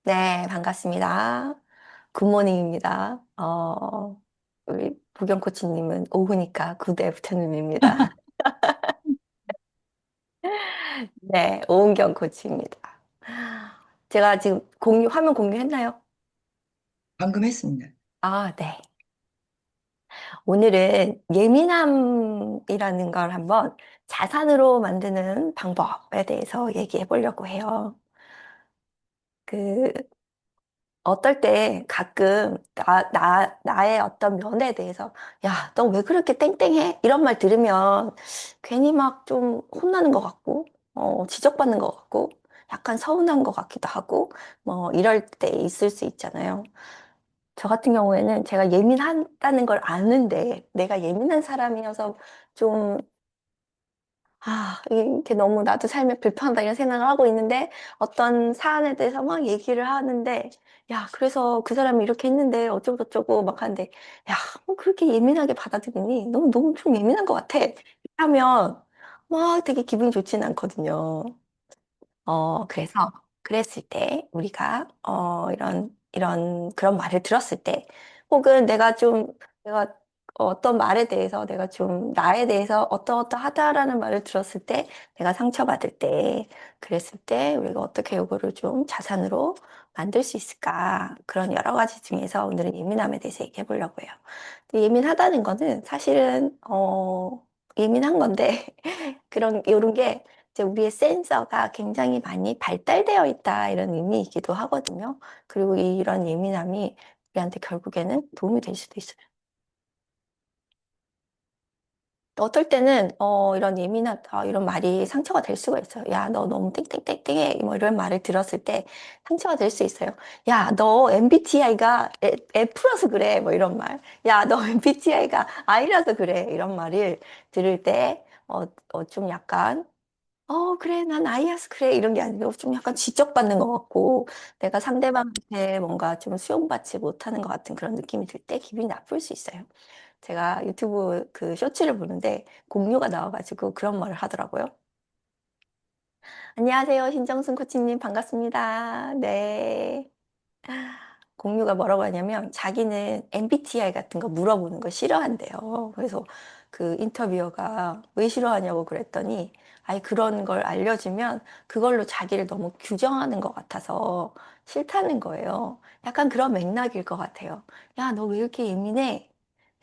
네, 반갑습니다. 굿모닝입니다. 우리 부경 코치님은 오후니까 굿 애프터눈입니다. 네, 오은경 코치입니다. 제가 지금 화면 공유했나요? 방금 했습니다. 아, 네. 오늘은 예민함이라는 걸 한번 자산으로 만드는 방법에 대해서 얘기해 보려고 해요. 그, 어떨 때 가끔 나의 어떤 면에 대해서, 야, 너 왜 그렇게 땡땡해? 이런 말 들으면 괜히 막 좀 혼나는 것 같고, 지적받는 것 같고, 약간 서운한 것 같기도 하고, 뭐, 이럴 때 있을 수 있잖아요. 저 같은 경우에는 제가 예민하다는 걸 아는데, 내가 예민한 사람이어서 좀 이게 너무 나도 삶에 불편하다 이런 생각을 하고 있는데 어떤 사안에 대해서 막 얘기를 하는데 야, 그래서 그 사람이 이렇게 했는데 어쩌고저쩌고 막 하는데 야, 뭐 그렇게 예민하게 받아들이니? 너무 좀 예민한 것 같아. 하면 막 되게 기분이 좋지는 않거든요. 그래서 그랬을 때 우리가 이런 그런 말을 들었을 때 혹은 내가 어떤 말에 대해서 내가 좀 나에 대해서 어떠어떠하다라는 말을 들었을 때 내가 상처받을 때 그랬을 때 우리가 어떻게 이거를 좀 자산으로 만들 수 있을까 그런 여러 가지 중에서 오늘은 예민함에 대해서 얘기해 보려고 해요. 근데 예민하다는 거는 사실은 예민한 건데 그런 이런 게 이제 우리의 센서가 굉장히 많이 발달되어 있다 이런 의미이기도 하거든요. 그리고 이런 예민함이 우리한테 결국에는 도움이 될 수도 있어요. 어떨 때는 이런 말이 상처가 될 수가 있어요. 야, 너 너무 땡땡땡땡해. 뭐 이런 말을 들었을 때 상처가 될 수 있어요. 야, 너 MBTI가 F라서 그래. 뭐 이런 말. 야, 너 MBTI가 I라서 그래. 이런 말을 들을 때 좀 약간 그래, 난 아이여서 그래. 이런 게 아니고 좀 약간 지적받는 것 같고, 내가 상대방한테 뭔가 좀 수용받지 못하는 것 같은 그런 느낌이 들 때 기분이 나쁠 수 있어요. 제가 유튜브 그 쇼츠를 보는데 공유가 나와가지고 그런 말을 하더라고요. 안녕하세요. 신정순 코치님 반갑습니다. 네. 공유가 뭐라고 하냐면 자기는 MBTI 같은 거 물어보는 거 싫어한대요. 그래서 그 인터뷰어가 왜 싫어하냐고 그랬더니 아니 그런 걸 알려주면 그걸로 자기를 너무 규정하는 것 같아서 싫다는 거예요. 약간 그런 맥락일 것 같아요. 야, 너 왜 이렇게 예민해?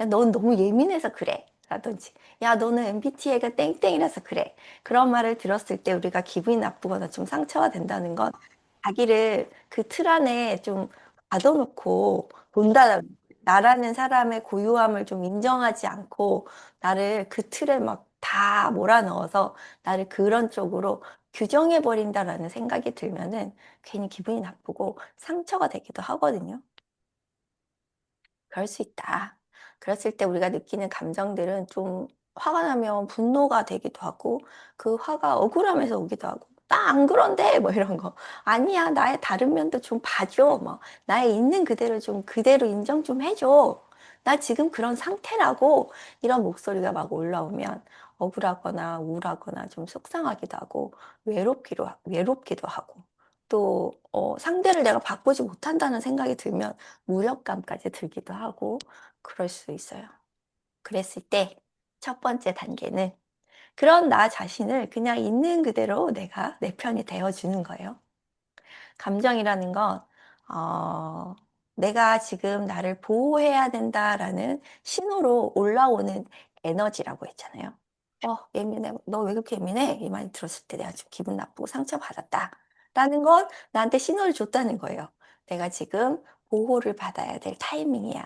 야, 넌 너무 예민해서 그래. 라든지, 야, 너는 MBTI가 땡땡이라서 그래. 그런 말을 들었을 때 우리가 기분이 나쁘거나 좀 상처가 된다는 건 자기를 그 틀 안에 좀 가둬놓고 본다, 나라는 사람의 고유함을 좀 인정하지 않고 나를 그 틀에 막 다 몰아넣어서 나를 그런 쪽으로 규정해 버린다라는 생각이 들면은 괜히 기분이 나쁘고 상처가 되기도 하거든요. 그럴 수 있다. 그랬을 때 우리가 느끼는 감정들은 좀 화가 나면 분노가 되기도 하고 그 화가 억울함에서 오기도 하고 나 안 그런데 뭐 이런 거 아니야 나의 다른 면도 좀 봐줘 뭐 나의 있는 그대로 좀 그대로 인정 좀 해줘 나 지금 그런 상태라고 이런 목소리가 막 올라오면 억울하거나 우울하거나 좀 속상하기도 하고 외롭기도 하고 또 상대를 내가 바꾸지 못한다는 생각이 들면 무력감까지 들기도 하고 그럴 수 있어요. 그랬을 때 첫 번째 단계는 그런 나 자신을 그냥 있는 그대로 내가 내 편이 되어주는 거예요. 감정이라는 건, 어, 내가 지금 나를 보호해야 된다라는 신호로 올라오는 에너지라고 했잖아요. 예민해. 너 왜 그렇게 예민해? 이 말 들었을 때 내가 좀 기분 나쁘고 상처받았다. 라는 건 나한테 신호를 줬다는 거예요. 내가 지금 보호를 받아야 될 타이밍이야.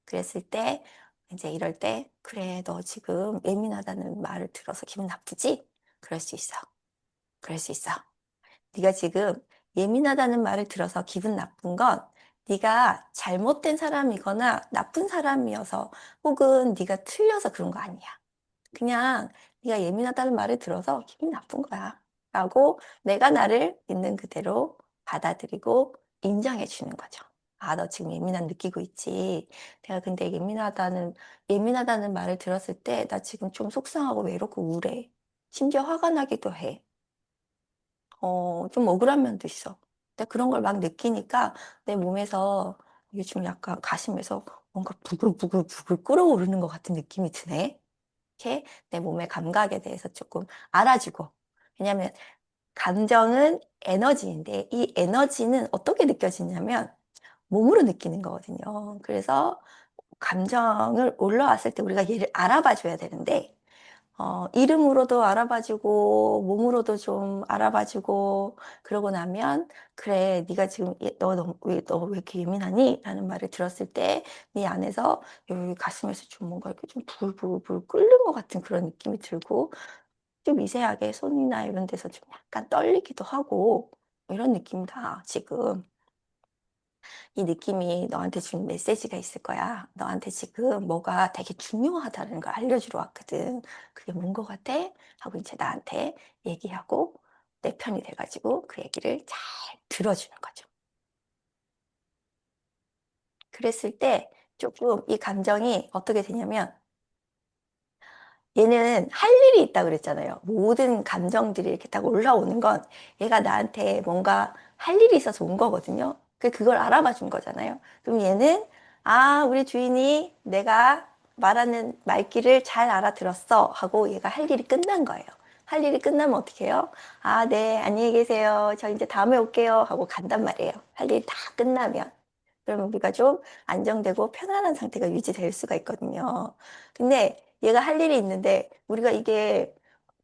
그랬을 때, 이제 이럴 때, 그래, 너 지금 예민하다는 말을 들어서 기분 나쁘지? 그럴 수 있어. 그럴 수 있어. 네가 지금 예민하다는 말을 들어서 기분 나쁜 건 네가 잘못된 사람이거나 나쁜 사람이어서 혹은 네가 틀려서 그런 거 아니야. 그냥 네가 예민하다는 말을 들어서 기분이 나쁜 거야. 라고 내가 나를 있는 그대로 받아들이고 인정해 주는 거죠. 아, 너 지금 느끼고 있지. 내가 근데 예민하다는 말을 들었을 때 나 지금 좀 속상하고 외롭고 우울해. 심지어 화가 나기도 해. 좀 억울한 면도 있어. 근데 그런 걸 막 느끼니까 내 몸에서 이게 좀 약간 가심에서 뭔가 부글부글부글 끓어오르는 것 같은 느낌이 드네. 이렇게 내 몸의 감각에 대해서 조금 알아주고. 왜냐면 감정은 에너지인데 이 에너지는 어떻게 느껴지냐면 몸으로 느끼는 거거든요. 그래서 감정을 올라왔을 때 우리가 얘를 알아봐 줘야 되는데 이름으로도 알아봐주고, 몸으로도 좀 알아봐주고, 그러고 나면, 그래, 네가 지금, 너 왜 이렇게 예민하니? 라는 말을 들었을 때, 네 안에서 여기 가슴에서 좀 뭔가 이렇게 좀 불불불 끓는 것 같은 그런 느낌이 들고, 좀 미세하게 손이나 이런 데서 좀 약간 떨리기도 하고, 이런 느낌이다, 지금. 이 느낌이 너한테 주는 메시지가 있을 거야. 너한테 지금 뭐가 되게 중요하다는 걸 알려주러 왔거든. 그게 뭔 것 같아? 하고 이제 나한테 얘기하고 내 편이 돼가지고 그 얘기를 잘 들어주는 거죠. 그랬을 때 조금 이 감정이 어떻게 되냐면 얘는 할 일이 있다 그랬잖아요. 모든 감정들이 이렇게 딱 올라오는 건 얘가 나한테 뭔가 할 일이 있어서 온 거거든요. 그걸 알아봐 준 거잖아요. 그럼 얘는 아, 우리 주인이 내가 말하는 말귀를 잘 알아들었어 하고 얘가 할 일이 끝난 거예요. 할 일이 끝나면 어떻게 해요? 아, 네, 안녕히 계세요. 저 이제 다음에 올게요 하고 간단 말이에요. 할 일이 다 끝나면. 그러면 우리가 좀 안정되고 편안한 상태가 유지될 수가 있거든요. 근데 얘가 할 일이 있는데 우리가 이게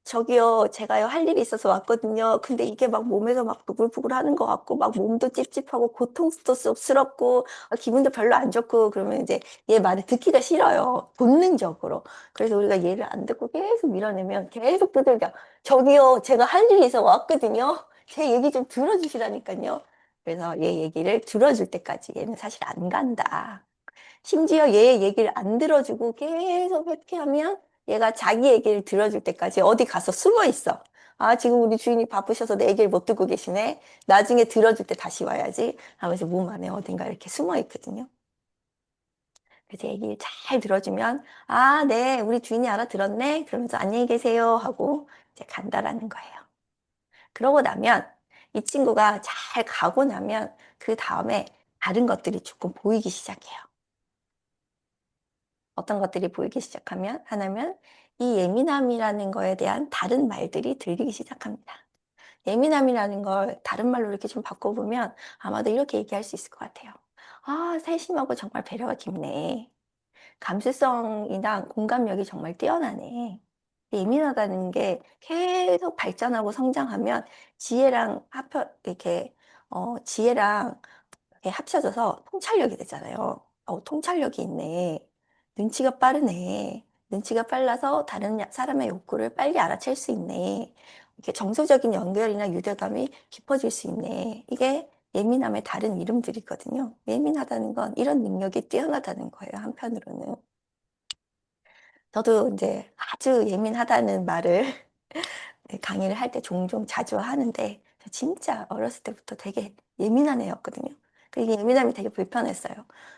저기요, 제가요, 할 일이 있어서 왔거든요. 근데 이게 막 몸에서 막 부글부글 하는 것 같고, 막 몸도 찝찝하고, 고통스럽고, 기분도 별로 안 좋고, 그러면 이제 얘 말을 듣기가 싫어요. 본능적으로. 그래서 우리가 얘를 안 듣고 계속 밀어내면 계속 두들겨. 저기요, 제가 할 일이 있어 왔거든요. 제 얘기 좀 들어주시라니까요. 그래서 얘 얘기를 들어줄 때까지 얘는 사실 안 간다. 심지어 얘의 얘기를 안 들어주고 계속 회피하면 얘가 자기 얘기를 들어줄 때까지 어디 가서 숨어 있어. 아, 지금 우리 주인이 바쁘셔서 내 얘기를 못 듣고 계시네. 나중에 들어줄 때 다시 와야지. 하면서 몸 안에 어딘가 이렇게 숨어 있거든요. 그래서 얘기를 잘 들어주면, 아, 네, 우리 주인이 알아들었네. 그러면서 안녕히 계세요. 하고 이제 간다라는 거예요. 그러고 나면 이 친구가 잘 가고 나면 그 다음에 다른 것들이 조금 보이기 시작해요. 어떤 것들이 보이기 시작하면 하나면 이 예민함이라는 거에 대한 다른 말들이 들리기 시작합니다. 예민함이라는 걸 다른 말로 이렇게 좀 바꿔보면 아마도 이렇게 얘기할 수 있을 것 같아요. 아, 세심하고 정말 배려가 깊네. 감수성이나 공감력이 정말 뛰어나네. 예민하다는 게 계속 발전하고 성장하면 지혜랑 이렇게, 지혜랑 이렇게 합쳐져서 통찰력이 되잖아요. 통찰력이 있네. 눈치가 빠르네. 눈치가 빨라서 다른 사람의 욕구를 빨리 알아챌 수 있네. 이렇게 정서적인 연결이나 유대감이 깊어질 수 있네. 이게 예민함의 다른 이름들이거든요. 예민하다는 건 이런 능력이 뛰어나다는 거예요, 한편으로는. 저도 이제 아주 예민하다는 말을 네, 강의를 할 때 종종 자주 하는데 저 진짜 어렸을 때부터 되게 예민한 애였거든요. 이게 예민함이 되게 불편했어요.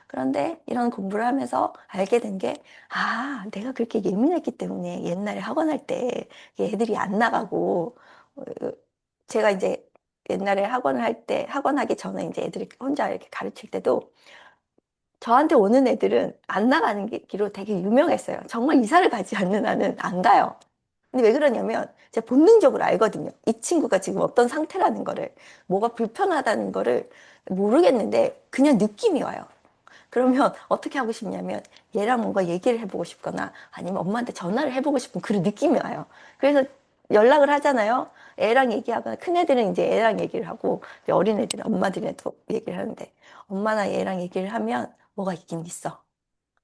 그런데 이런 공부를 하면서 알게 된 게, 아, 내가 그렇게 예민했기 때문에 옛날에 학원 할 때 애들이 안 나가고, 어, 제가 이제 옛날에 학원을 할 때, 학원 하기 전에 이제 애들이 혼자 이렇게 가르칠 때도 저한테 오는 애들은 안 나가는 기로 되게 유명했어요. 정말 이사를 가지 않는 한은 안 가요. 근데 왜 그러냐면 제가 본능적으로 알거든요. 이 친구가 지금 어떤 상태라는 거를, 뭐가 불편하다는 거를 모르겠는데 그냥 느낌이 와요. 그러면 어떻게 하고 싶냐면 얘랑 뭔가 얘기를 해보고 싶거나 아니면 엄마한테 전화를 해보고 싶은 그런 느낌이 와요. 그래서 연락을 하잖아요. 애랑 얘기하거나 큰 애들은 이제 애랑 얘기를 하고 이제 어린 애들은 엄마들이랑 또 얘기를 하는데 엄마나 얘랑 얘기를 하면 뭐가 있긴 있어.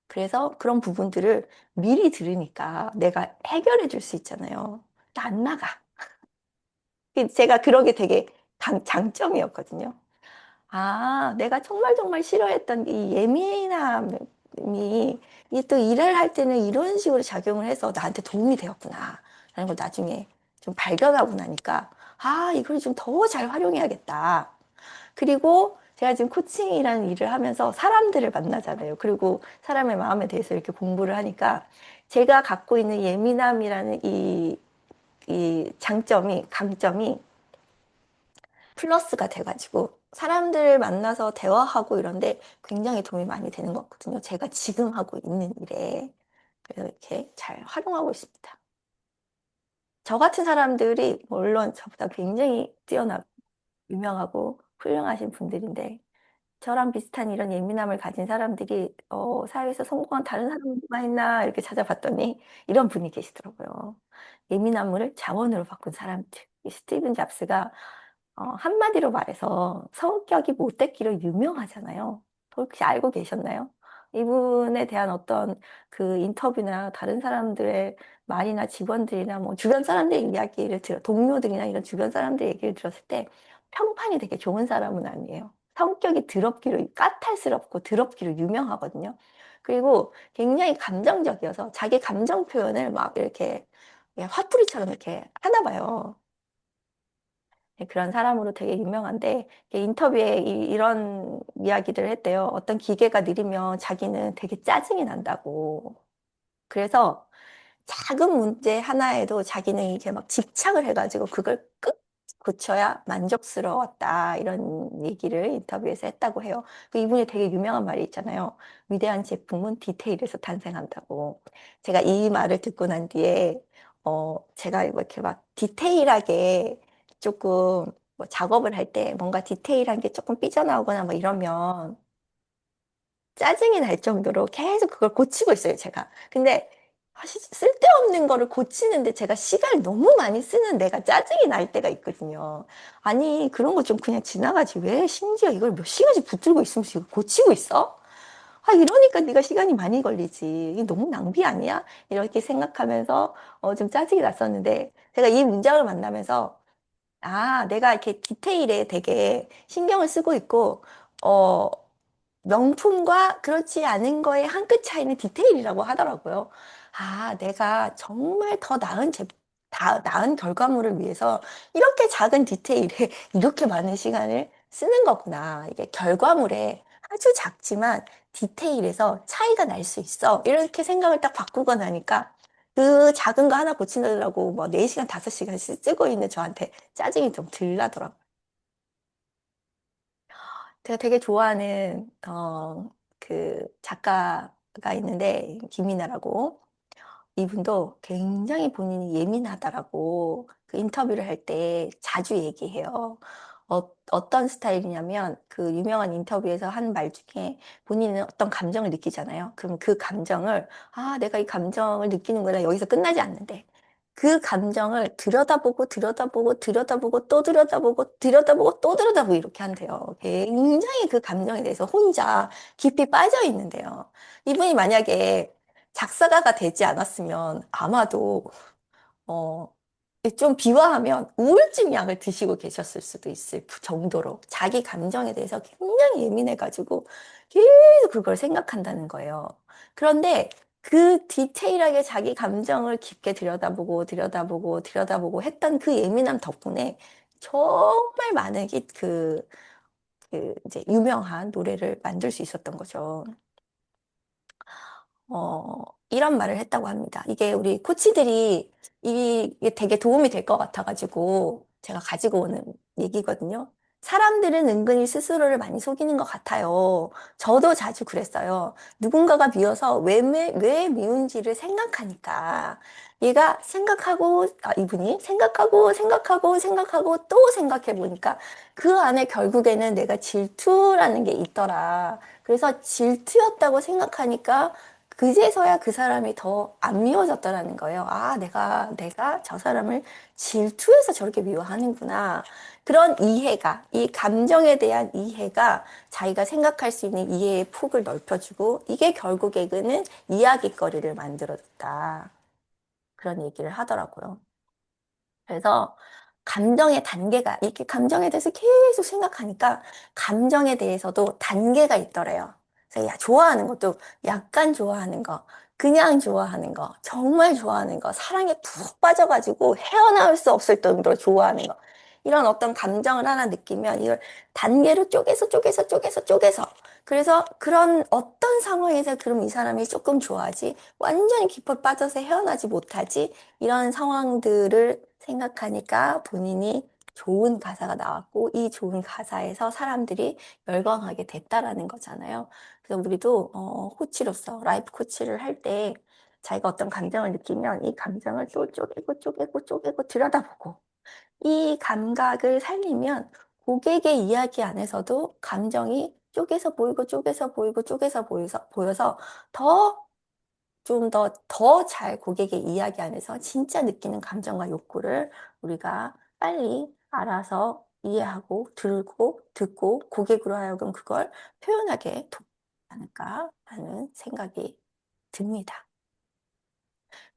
그래서 그런 부분들을 미리 들으니까 내가 해결해 줄 수 있잖아요. 안 나가. 제가 그런 게 되게 장점이었거든요. 아, 내가 정말 정말 싫어했던 이 예민함이 이 또 일을 할 때는 이런 식으로 작용을 해서 나한테 도움이 되었구나. 라는 걸 나중에 좀 발견하고 나니까 아, 이걸 좀 더 잘 활용해야겠다. 그리고 제가 지금 코칭이라는 일을 하면서 사람들을 만나잖아요. 그리고 사람의 마음에 대해서 이렇게 공부를 하니까 제가 갖고 있는 예민함이라는 이 장점이, 강점이 플러스가 돼가지고 사람들 만나서 대화하고 이런데 굉장히 도움이 많이 되는 것 같거든요. 제가 지금 하고 있는 일에. 그래서 이렇게 잘 활용하고 있습니다. 저 같은 사람들이 물론 저보다 굉장히 뛰어나고 유명하고 훌륭하신 분들인데 저랑 비슷한 이런 예민함을 가진 사람들이 사회에서 성공한 다른 사람은 누가 있나 이렇게 찾아봤더니 이런 분이 계시더라고요. 예민함을 자원으로 바꾼 사람들. 이 스티븐 잡스가 한마디로 말해서 성격이 못됐기로 유명하잖아요. 혹시 알고 계셨나요? 이분에 대한 어떤 그 인터뷰나 다른 사람들의 말이나 직원들이나 뭐 주변 사람들의 이야기를 동료들이나 이런 주변 사람들의 얘기를 들었을 때 평판이 되게 좋은 사람은 아니에요. 성격이 더럽기로, 까탈스럽고 더럽기로 유명하거든요. 그리고 굉장히 감정적이어서 자기 감정 표현을 막 이렇게 화풀이처럼 이렇게 하나 봐요. 네, 그런 사람으로 되게 유명한데 인터뷰에 이런 이야기를 했대요. 어떤 기계가 느리면 자기는 되게 짜증이 난다고. 그래서 작은 문제 하나에도 자기는 이제 막 집착을 해가지고 그걸 끝 고쳐야 만족스러웠다. 이런 얘기를 인터뷰에서 했다고 해요. 그 이분이 되게 유명한 말이 있잖아요. 위대한 제품은 디테일에서 탄생한다고. 제가 이 말을 듣고 난 뒤에, 제가 이렇게 막 디테일하게 조금 뭐 작업을 할 때 뭔가 디테일한 게 조금 삐져나오거나 뭐 이러면 짜증이 날 정도로 계속 그걸 고치고 있어요, 제가. 근데 사실 쓸데없는 거를 고치는데 제가 시간을 너무 많이 쓰는 내가 짜증이 날 때가 있거든요. 아니, 그런 거 좀 그냥 지나가지. 왜 심지어 이걸 몇 시간씩 붙들고 있으면서 이걸 고치고 있어? 아, 이러니까 네가 시간이 많이 걸리지. 이게 너무 낭비 아니야? 이렇게 생각하면서 좀 짜증이 났었는데 제가 이 문장을 만나면서 아, 내가 이렇게 디테일에 되게 신경을 쓰고 있고 어, 명품과 그렇지 않은 거의 한 끗 차이는 디테일이라고 하더라고요. 아, 내가 정말 더 나은 결과물을 위해서 이렇게 작은 디테일에 이렇게 많은 시간을 쓰는 거구나. 이게 결과물에 아주 작지만 디테일에서 차이가 날 수 있어. 이렇게 생각을 딱 바꾸고 나니까 그 작은 거 하나 고치느라고 뭐 4시간, 5시간씩 쓰고 있는 저한테 짜증이 좀 덜 나더라고요. 제가 되게 좋아하는 그 작가가 있는데 김이나라고 이분도 굉장히 본인이 예민하다라고 그 인터뷰를 할 때 자주 얘기해요. 어떤 스타일이냐면 그 유명한 인터뷰에서 한 말 중에 본인은 어떤 감정을 느끼잖아요. 그럼 그 감정을 아, 내가 이 감정을 느끼는구나 여기서 끝나지 않는데 그 감정을 들여다보고 들여다보고 들여다보고 또 들여다보고 들여다보고 또 들여다보고 이렇게 한대요. 굉장히 그 감정에 대해서 혼자 깊이 빠져 있는데요. 이분이 만약에 작사가가 되지 않았으면 아마도 어, 좀 비화하면 우울증 약을 드시고 계셨을 수도 있을 그 정도로 자기 감정에 대해서 굉장히 예민해가지고 계속 그걸 생각한다는 거예요. 그런데 그 디테일하게 자기 감정을 깊게 들여다보고 들여다보고 들여다보고 했던 그 예민함 덕분에 정말 많은 그 이제 유명한 노래를 만들 수 있었던 거죠. 이런 말을 했다고 합니다. 이게 우리 코치들이 이게 되게 도움이 될 것 같아가지고 제가 가지고 오는 얘기거든요. 사람들은 은근히 스스로를 많이 속이는 것 같아요. 저도 자주 그랬어요. 누군가가 미워서 왜 미운지를 생각하니까. 얘가 이분이 생각하고 또 생각해 보니까 그 안에 결국에는 내가 질투라는 게 있더라. 그래서 질투였다고 생각하니까 그제서야 그 사람이 더 안 미워졌다라는 거예요. 아, 내가 저 사람을 질투해서 저렇게 미워하는구나. 그런 이해가, 이 감정에 대한 이해가 자기가 생각할 수 있는 이해의 폭을 넓혀주고, 이게 결국에는 이야기거리를 만들어줬다. 그런 얘기를 하더라고요. 그래서 감정의 단계가, 이렇게 감정에 대해서 계속 생각하니까 감정에 대해서도 단계가 있더래요. 그래서 야, 좋아하는 것도 약간 좋아하는 거, 그냥 좋아하는 거, 정말 좋아하는 거, 사랑에 푹 빠져가지고 헤어나올 수 없을 정도로 좋아하는 거. 이런 어떤 감정을 하나 느끼면 이걸 단계로 쪼개서. 그래서 그런 어떤 상황에서 그럼 이 사람이 조금 좋아하지? 완전히 깊어 빠져서 헤어나지 못하지? 이런 상황들을 생각하니까 본인이 좋은 가사가 나왔고 이 좋은 가사에서 사람들이 열광하게 됐다라는 거잖아요. 그래서 우리도 코치로서 라이프 코치를 할 때 자기가 어떤 감정을 느끼면 이 감정을 또 쪼개고 쪼개고 쪼개고 들여다보고 이 감각을 살리면 고객의 이야기 안에서도 감정이 쪼개서 보이고 쪼개서 보이고 쪼개서 보여서 더 좀 더 잘 고객의 이야기 안에서 진짜 느끼는 감정과 욕구를 우리가 빨리 알아서 이해하고 들고 듣고 고객으로 하여금 그걸 표현하게 돕지 않을까라는 생각이 듭니다.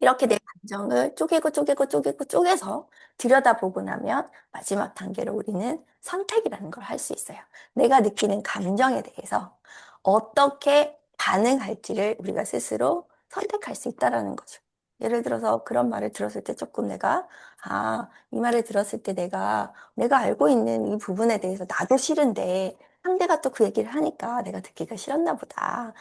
이렇게 내 감정을 쪼개고 쪼개고 쪼개고 쪼개서 들여다보고 나면 마지막 단계로 우리는 선택이라는 걸 할 수 있어요. 내가 느끼는 감정에 대해서 어떻게 반응할지를 우리가 스스로 선택할 수 있다라는 거죠. 예를 들어서 그런 말을 들었을 때 조금 이 말을 들었을 때 내가 알고 있는 이 부분에 대해서 나도 싫은데 상대가 또 그 얘기를 하니까 내가 듣기가 싫었나 보다.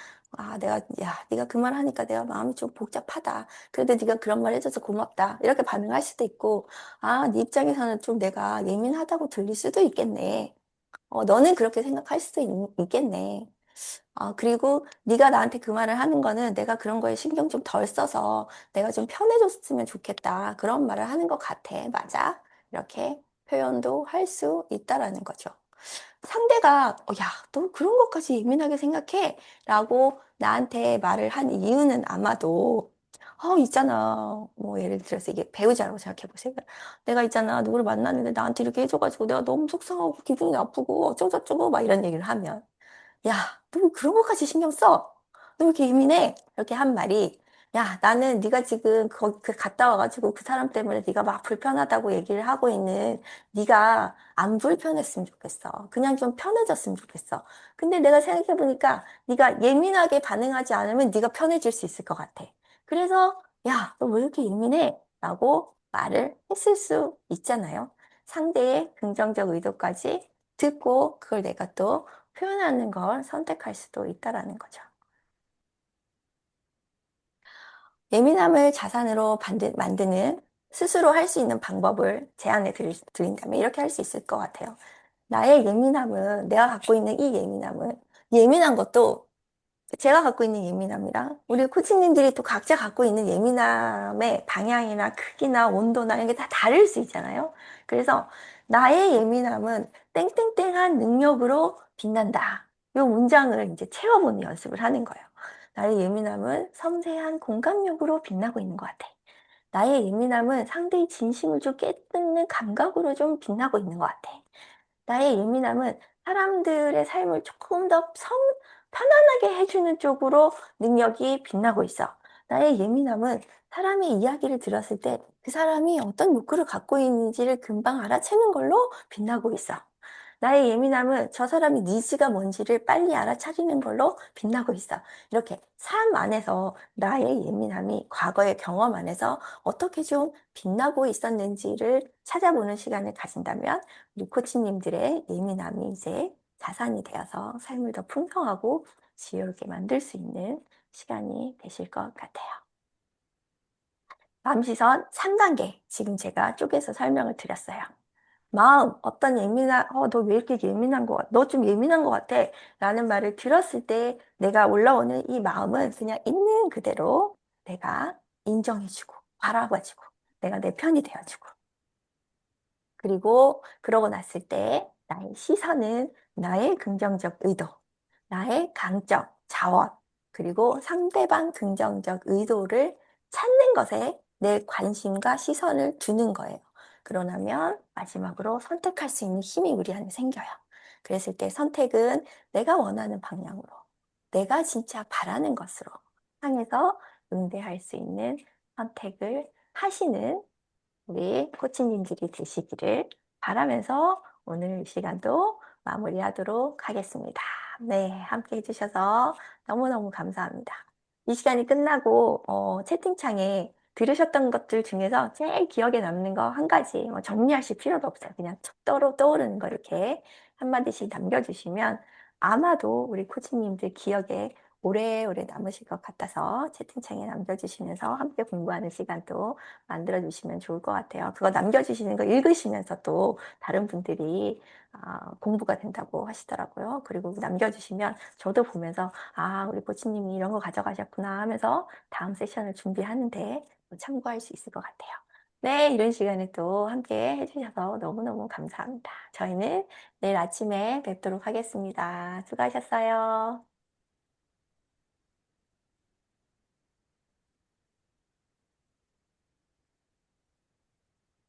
네가 그 말 하니까 내가 마음이 좀 복잡하다. 그래도 네가 그런 말 해줘서 고맙다. 이렇게 반응할 수도 있고, 네 입장에서는 좀 내가 예민하다고 들릴 수도 있겠네. 너는 그렇게 생각할 수도 있겠네. 그리고 네가 나한테 그 말을 하는 거는 내가 그런 거에 신경 좀 덜 써서 내가 좀 편해졌으면 좋겠다. 그런 말을 하는 것 같아. 맞아? 이렇게 표현도 할 수 있다라는 거죠. 상대가, 야, 너 그런 것까지 예민하게 생각해? 라고 나한테 말을 한 이유는 아마도, 있잖아. 뭐, 예를 들어서 이게 배우자라고 생각해 보세요. 내가 있잖아. 누구를 만났는데 나한테 이렇게 해줘가지고 내가 너무 속상하고 기분이 나쁘고 어쩌고저쩌고 막 이런 얘기를 하면, 야, 너 왜 그런 것까지 신경 써? 너 왜 이렇게 예민해? 이렇게 한 말이, 야, 나는 네가 지금 갔다 와가지고 그 사람 때문에 네가 막 불편하다고 얘기를 하고 있는 네가 안 불편했으면 좋겠어. 그냥 좀 편해졌으면 좋겠어. 근데 내가 생각해보니까 네가 예민하게 반응하지 않으면 네가 편해질 수 있을 것 같아. 그래서 야, 너 왜 이렇게 예민해? 라고 말을 했을 수 있잖아요. 상대의 긍정적 의도까지 듣고 그걸 내가 또 표현하는 걸 선택할 수도 있다라는 거죠. 예민함을 자산으로 만드는 스스로 할 수 있는 방법을 제안해 드린다면 이렇게 할 수 있을 것 같아요. 내가 갖고 있는 이 예민함은 예민한 것도 제가 갖고 있는 예민함이랑 우리 코치님들이 또 각자 갖고 있는 예민함의 방향이나 크기나 온도나 이런 게 다 다를 수 있잖아요. 그래서 나의 예민함은 땡땡땡한 능력으로 빛난다. 이 문장을 이제 채워보는 연습을 하는 거예요. 나의 예민함은 섬세한 공감력으로 빛나고 있는 것 같아. 나의 예민함은 상대의 진심을 좀 깨닫는 감각으로 좀 빛나고 있는 것 같아. 나의 예민함은 사람들의 삶을 조금 더 편안하게 해주는 쪽으로 능력이 빛나고 있어. 나의 예민함은 사람의 이야기를 들었을 때 그 사람이 어떤 욕구를 갖고 있는지를 금방 알아채는 걸로 빛나고 있어. 나의 예민함은 저 사람의 니즈가 뭔지를 빨리 알아차리는 걸로 빛나고 있어. 이렇게 삶 안에서 나의 예민함이 과거의 경험 안에서 어떻게 좀 빛나고 있었는지를 찾아보는 시간을 가진다면 우리 코치님들의 예민함이 이제 자산이 되어서 삶을 더 풍성하고 지혜롭게 만들 수 있는 시간이 되실 것 같아요. 밤시선 3단계 지금 제가 쪼개서 설명을 드렸어요. 너 왜 이렇게 예민한 거 같아? 너 좀 예민한 거 같아. 라는 말을 들었을 때 내가 올라오는 이 마음은 그냥 있는 그대로 내가 인정해주고, 바라봐주고, 내가 내 편이 되어주고. 그리고 그러고 났을 때 나의 시선은 나의 긍정적 의도, 나의 강점, 자원, 그리고 상대방 긍정적 의도를 찾는 것에 내 관심과 시선을 두는 거예요. 그러면 마지막으로 선택할 수 있는 힘이 우리 안에 생겨요. 그랬을 때 선택은 내가 원하는 방향으로, 내가 진짜 바라는 것으로 향해서 응대할 수 있는 선택을 하시는 우리 코치님들이 되시기를 바라면서 오늘 이 시간도 마무리하도록 하겠습니다. 네, 함께 해주셔서 너무너무 감사합니다. 이 시간이 끝나고 채팅창에 들으셨던 것들 중에서 제일 기억에 남는 거 한 가지 정리하실 필요도 없어요. 그냥 툭 떠오르는 거 이렇게 한마디씩 남겨주시면 아마도 우리 코치님들 기억에 오래오래 남으실 것 같아서 채팅창에 남겨주시면서 함께 공부하는 시간도 만들어주시면 좋을 것 같아요. 그거 남겨주시는 거 읽으시면서 또 다른 분들이 공부가 된다고 하시더라고요. 그리고 남겨주시면 저도 보면서 우리 코치님이 이런 거 가져가셨구나 하면서 다음 세션을 준비하는데 참고할 수 있을 것 같아요. 네, 이런 시간에 또 함께 해주셔서 너무너무 감사합니다. 저희는 내일 아침에 뵙도록 하겠습니다. 수고하셨어요.